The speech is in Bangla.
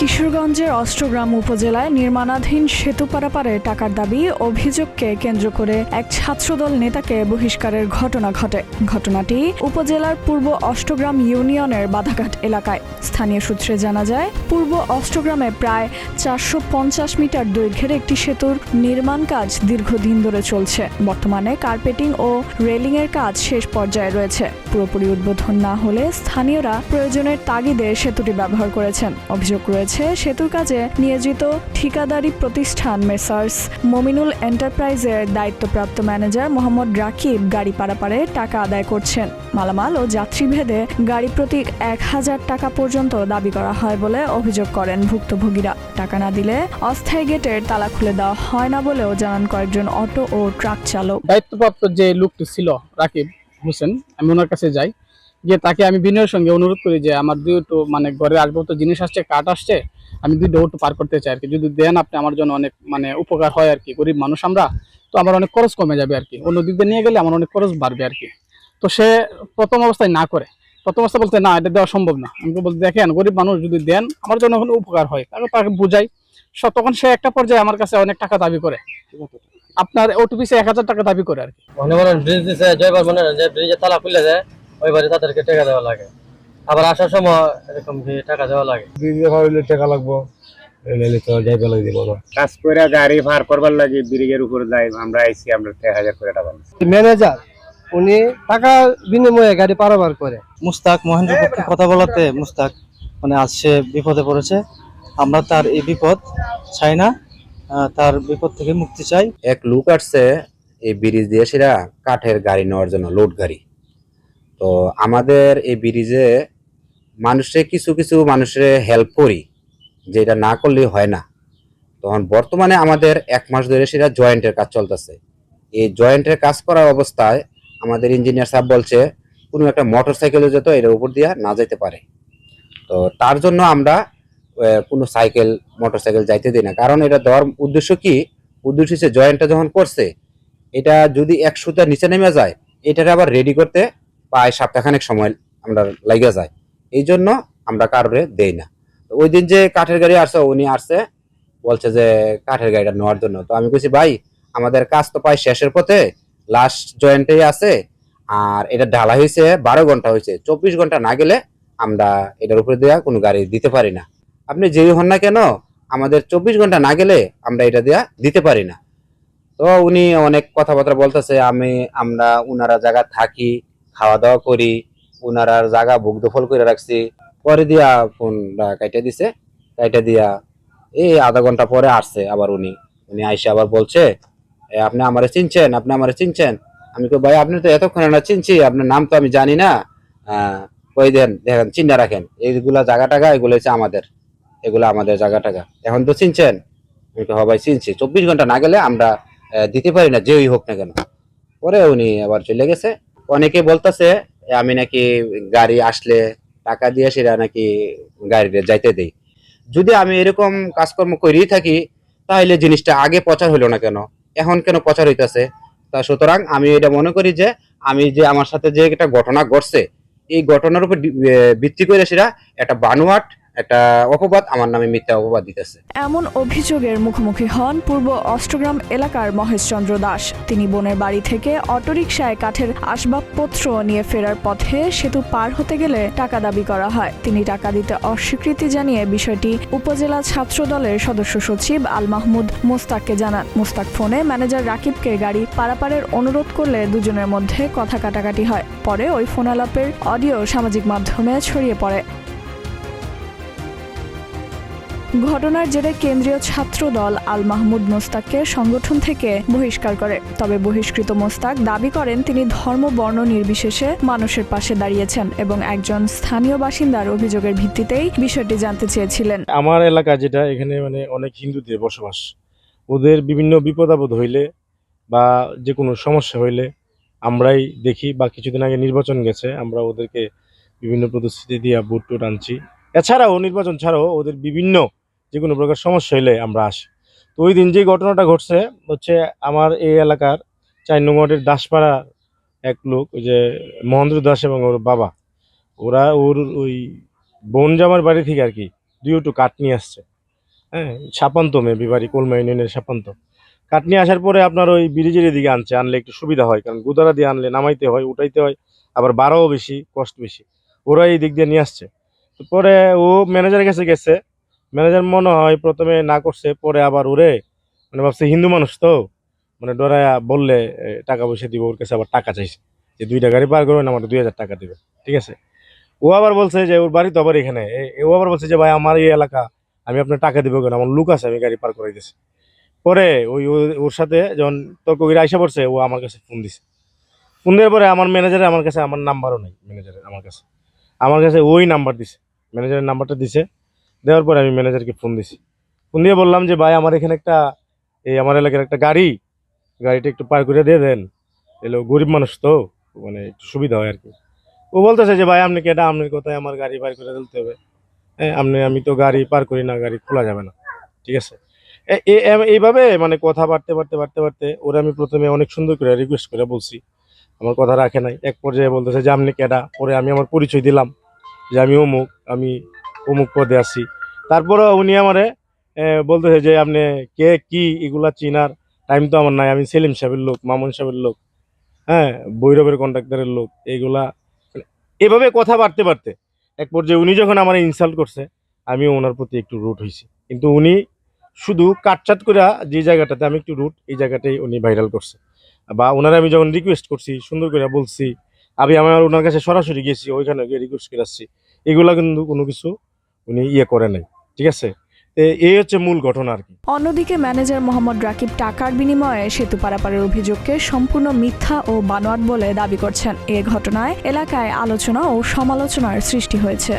কিশোরগঞ্জের অষ্টগ্রাম উপজেলায় নির্মাণাধীন সেতু পারাপারে টাকার দাবি অভিযোগকে কেন্দ্র করে এক ছাত্রদল নেতাকে বহিষ্কারের ঘটনা ঘটে। ঘটনাটি উপজেলার পূর্ব অষ্টগ্রাম ইউনিয়নের বাধাঘাট এলাকায়। স্থানীয় সূত্রে জানা যায়, পূর্ব অষ্টগ্রামে প্রায় 450 মিটার দৈর্ঘ্যের একটি সেতুর নির্মাণ কাজ দীর্ঘদিন ধরে চলছে। বর্তমানে কার্পেটিং ও রেলিংয়ের কাজ শেষ পর্যায়ে রয়েছে। পুরোপুরি উদ্বোধন না হলে স্থানীয়রা প্রয়োজনের তাগিদে সেতুটি ব্যবহার করেছেন। অভিযোগ রয়েছে, সেতুর কাজে নিয়োজিত ঠিকাদারি প্রতিষ্ঠান মেসার্স মমিনুল এন্টারপ্রাইজের দায়িত্বপ্রাপ্ত ম্যানেজার মোহাম্মদ রাকিব গাড়ি পারাপারে টাকা আদায় করছেন। মালামাল ও যাত্রীভেদে গাড়ি প্রতি 1000 টাকা পর্যন্ত দাবি করা হয় বলে অভিযোগ করেন ভুক্তভোগীরা। টাকা না দিলে অস্থায়ী গেটের তালা খুলে দেওয়া হয় না বলেও জানান কয়েকজন অটো ও ট্রাক চালক। দায়িত্বপ্রাপ্ত যে লোকটি ছিল রাকিব হোসেন, আমি ওনার কাছে যাই, গিয়ে তাকে আমি বিনয়ের সঙ্গে অনুরোধ করি যে আমার দুটো ঘরের আসবাবপত্র জিনিস আসছে, কাঠ আসছে, আমি দুটো অটো পার করতে চাই আর কি। যদি দেন আপনি আমার জন্য অনেক উপকার হয় আর কি। গরিব মানুষ আমরা, তো আমার অনেক খরচ কমে যাবে আর কি। অন্য দিক দিয়ে নিয়ে গেলে আমার অনেক খরচ বাড়বে আর কি। তো সে প্রথম অবস্থায় না করে, প্রথম অবস্থা বলতে না, এটা দেওয়া সম্ভব না। আমি বলতে দেখেন, গরিব মানুষ যদি দেন আমার জন্য কোনো উপকার হয়, তাকে বুঝাই। তখন সে একটা পর্যায়ে আমার কাছে অনেক টাকা দাবি করে, আপনার অটো পিছে 1000 টাকা দাবি করে আর কি। মনে করেন ব্রিজ দিছে, জয়বার মনে করেন যে ব্রিজের তালা খুলে যায়, ওইবারে তাদেরকে টাকা দেওয়া লাগে। আবার আসার সময় এরকম টাকা দেওয়া লাগে। ব্রিজে হইলে টাকা লাগবো, এলে তো যাইবে লাগবে বলো। কাজ করে গাড়ি ভাড় করবার লাগে ব্রিজের উপরে যাই, আমরা আইছি, আমরা 1000 করে টাকা। ম্যানেজার উনি টাকা বিনিময়ে গাড়ি পারাবার করে। মুস্তাক মহেন্দ্র পক্ষে কথা বলাতে মুস্তাক আজ সে বিপদে পড়েছে। আমরা তার এই বিপদ চাই না, তার বিপদ থেকে মুক্তি চাই। এক লোক আসছে এই ব্রিজ দিয়ে, সেটা কাঠের গাড়ি নেওয়ার জন্য, লোড গাড়ি। তো আমাদের এই ব্রিজে কিছু কিছু মানুষের হেল্প করি, যে এটা না করলে হয় না। তখন বর্তমানে আমাদের 1 মাস ধরে সেটা জয়েন্টের কাজ চলতেছে। এই জয়েন্টের কাজ করার অবস্থায় আমাদের ইঞ্জিনিয়ার সাহেব বলছে কোনো একটা মোটর সাইকেলে যেত এর উপর দিয়ে না যেতে পারে। তো তার জন্য আমরা কোনো মোটর সাইকেল যাইতে দিই না। কারণ এটা দেওয়ার উদ্দেশ্য কি? উদ্দেশ্য হচ্ছে জয়েন্টটা যখন করছে, এটা যদি 1 সুতা নিচে নেমে যায়, এটাকে আবার রেডি করতে প্রায় সপ্তাহখানেক সময় আমরা লাগিয়ে যায়। এই জন্য আমরা কারোরে দেই না। ওই দিন যে কাঠের গাড়ি আসছে, উনি আসছে বলছে যে কাঠের গাড়িটা নেওয়ার জন্য। তো আমি বলছি, ভাই আমাদের কাজ তো প্রায় শেষের পথে, লাস্ট জয়েন্টেই আছে, আর এটা ঢালা হয়েছে 12 ঘন্টা হয়েছে, 24 ঘন্টা না গেলে আমরা এটার উপরে দেওয়া কোনো গাড়ি দিতে পারি না। আপনি যেই হন না কেন, আমাদের 24 ঘন্টা না গেলে আমরা এটা দেওয়া দিতে পারি না। তো উনি অনেক কথাবার্তা বলতেছে। আমরা উনারা জায়গা থাকি, খাওয়া দাওয়া করি, উনারা জায়গা বুক দখল করে রাখছি। পরে দিয়া ফোনটা কাইটা দিছে, কাইটা দিয়া এই আধা ঘন্টা পরে আসছে আবার উনি আইসে আবার বলছে, আপনি আমারে চিনছেন, আপনি আমারে চিনছেন। আমি কই, ভাই আপনি তো এতক্ষণে না চিনছি, আপনার নাম তো আমি জানি না। কই দেন, দেখেন চিন্তা রাখেন, এইগুলা জায়গা টাকা এগুলো হচ্ছে আমাদের, এগুলো আমাদের জায়গা টাকা, এখন তো চিনছেন। আমি কই, হ্যাঁ ভাই চিনছি, 24 ঘন্টা না গেলে আমরা দিতে পারি না, যেই হোক না কেন। পরে উনি আবার চলে গেছে। অনেকে বলতেছে আমি নাকি গাড়ি আসলে টাকা দিয়ে সেটা নাকি গাড়িতে যাইতে দেই। যদি আমি এরকম কাজকর্ম করেই থাকি, তাহলে জিনিসটা আগে প্রচার হইলো না কেন, এখন কেন প্রচার হইতেছে? তা সুতরাং আমি এটা মনে করি যে আমার সাথে যে একটা ঘটনা ঘটছে, এই ঘটনার উপর ভিত্তি করে সেটা একটা বানোয়াট একটা অপবাদ, আমার নামে মিথ্যা অপবাদ দিতেছে। এমন অভিযোগের মুখোমুখি হন পূর্ব অষ্টগ্রাম এলাকার মহেশচন্দ্র দাস। তিনি বোনের বাড়ি থেকে অটোরিকশায় কাঠের আসবাবপত্র নিয়ে ফেরার পথে সেতু পার হতে গেলে টাকা দাবি করা হয়। তিনি টাকা দিতে অস্বীকৃতি জানিয়ে বিষয়টি উপজেলা ছাত্র দলের সদস্য সচিব আল মাহমুদ মোস্তাককে জানান। মোস্তাক ফোনে ম্যানেজার রাকিবকে গাড়ি পারাপারের অনুরোধ করলে দুজনের মধ্যে কথা কাটাকাটি হয়। পরে ওই ফোনালাপের অডিও সামাজিক মাধ্যমে ছড়িয়ে পড়ে। ঘটনার জেরে কেন্দ্রীয় ছাত্র দল আল মাহমুদ মোস্তাককে সংগঠন থেকে বহিষ্কার করে। তবে বহিষ্কৃত মোস্তাক দাবি করেন তিনি ধর্ম বর্ণ নির্বিশেষে মানুষের পাশে দাঁড়িয়েছেন এবং একজন স্থানীয় বাসিন্দার অভিযোগের ভিত্তিতেই বিষয়টি জানতে চেয়েছিলেন। আমার এলাকা যেটা, এখানে অনেক হিন্দুদের বসবাস। ওদের বিভিন্ন বিপদ আপদ হইলে বা যে কোনো সমস্যা হইলে আমরাই দেখি, বা কিছুদিন আগে নির্বাচন গেছে, আমরা ওদেরকে বিভিন্ন প্রতিশ্রুতি দিয়ে ভোট টোট আনছি। এছাড়াও নির্বাচন ছাড়াও ওদের বিভিন্ন যে কোনো প্রকার সমস্যা হইলে আমরা আসি। তো ওই দিন যে ঘটনাটা ঘটছে হচ্ছে, আমার এই এলাকার 4 নং ওয়ার্ডের দাসপাড়ার এক লোক, ওই যে মহেন্দ্র দাস এবং ওর বাবা, ওরা ওর ওই বোন জামার বাড়ি থেকে আর কি দুটো কাঠ নিয়ে আসছে। হ্যাঁ, সাপান্ত মেবি বাড়ি কোলমা ইউনিয়নের সাপান্ত। কাঠ নিয়ে আসার পরে আপনার ওই ব্রিজের এদিকে আনলে একটু সুবিধা হয়, কারণ গুদারা দিয়ে আনলে নামাইতে হয়, উঠাইতে হয়, আবার ভাড়াও বেশি, কষ্ট বেশি। ওরা এই দিক দিয়ে নিয়ে আসছে। তো পরে ও ম্যানেজারের কাছে গেছে, ম্যানেজার মনে হয় প্রথমে না করছে, পরে আবার ওরে মানে ভাবছে হিন্দু মানুষ তো, মানে ডরায়া বললে টাকা পয়সা দিব, ওর কাছে আবার টাকা চাইছে যে 2টা গাড়ি পার করবেন আমার 2000 টাকা দিবে। ঠিক আছে, ও আবার বলছে যে ওর বাড়ি তো আবার এখানে, ও আবার বলছে যে ভাই আমার এই এলাকা, আমি আপনার টাকা দিব কেন, আমার লোক আছে, আমি গাড়ি পার করাই দিছি। পরে ওর সাথে যখন তর্ক করে আইসা পড়ছে, ও আমার কাছে ফোন দিছে। ফোন দেওয়ার পরে আমার ম্যানেজারে আমার কাছে, আমার নাম্বারও নেই ম্যানেজারের আমার কাছে ওই নাম্বার দিছে, ম্যানেজারের নাম্বারটা দিছে। দেওয়ার পরে আমি ম্যানেজারকে ফোন দিছি। ফোন দিয়ে বললাম যে ভাই আমার এখানে একটা আমার এলাকার একটা গাড়িটা একটু পার করে দিয়ে দেন, এলো গরিব মানুষ তো, মানে একটু সুবিধা হয় আর কি। ও বলতেছে যে ভাই আপনি কেটা, আপনার কোথায় আমার গাড়ি পার করে দিতে হবে? হ্যাঁ, আমি তো গাড়ি পার করি না, গাড়ি খোলা যাবে না। ঠিক আছে, এইভাবে মানে কথা বাড়তে ওরা আমি প্রথমে অনেক সুন্দর করে রিকোয়েস্ট করে বলছি, আমার কথা রাখে নাই। এক পর্যায়ে বলতেছে যে আপনি কেডা। পরে আমি আমার পরিচয় দিলাম যে আমি অমুক পদে আছি। তারপরে উনি আমারে বলতেছে যে আপনি কে কি এগুলা চিনার টাইম তো আমার নাই, আমি সেলিম সাহেবের লোক, মামুন সাহেবের লোক, হ্যাঁ, ভৈরবের কন্ট্রাক্টরের লোক, এইগুলা মানে এভাবে কথা বাড়তে এক পর্যায়ে উনি যখন আমার ইনসাল্ট করছে, আমিও ওনার প্রতি একটু রুট হয়েছি। কিন্তু উনি শুধু কাটচাট করে যে জায়গাটাতে আমি একটু রুট, এই জায়গাটাই উনি ভাইরাল করছে। বা ওনারা আমি যখন রিকোয়েস্ট করছি, সুন্দর করে বলছি, আমার ওনার কাছে সরাসরি গেছি, ওইখানে গিয়ে রিকোয়েস্ট করে আসছি, এগুলা কিন্তু কোনো কিছু উনি করে নাই। ঠিক আছে, এই হচ্ছে মূল ঘটনা আর কি। অন্যদিকে ম্যানেজার মোহাম্মদ রাকিব টাকার বিনিময়ে সেতু পারাপারের অভিযোগকে সম্পূর্ণ মিথ্যা ও বানোয়াট বলে দাবি করছেন। এ ঘটনায় এলাকায় আলোচনা ও সমালোচনার সৃষ্টি হয়েছে।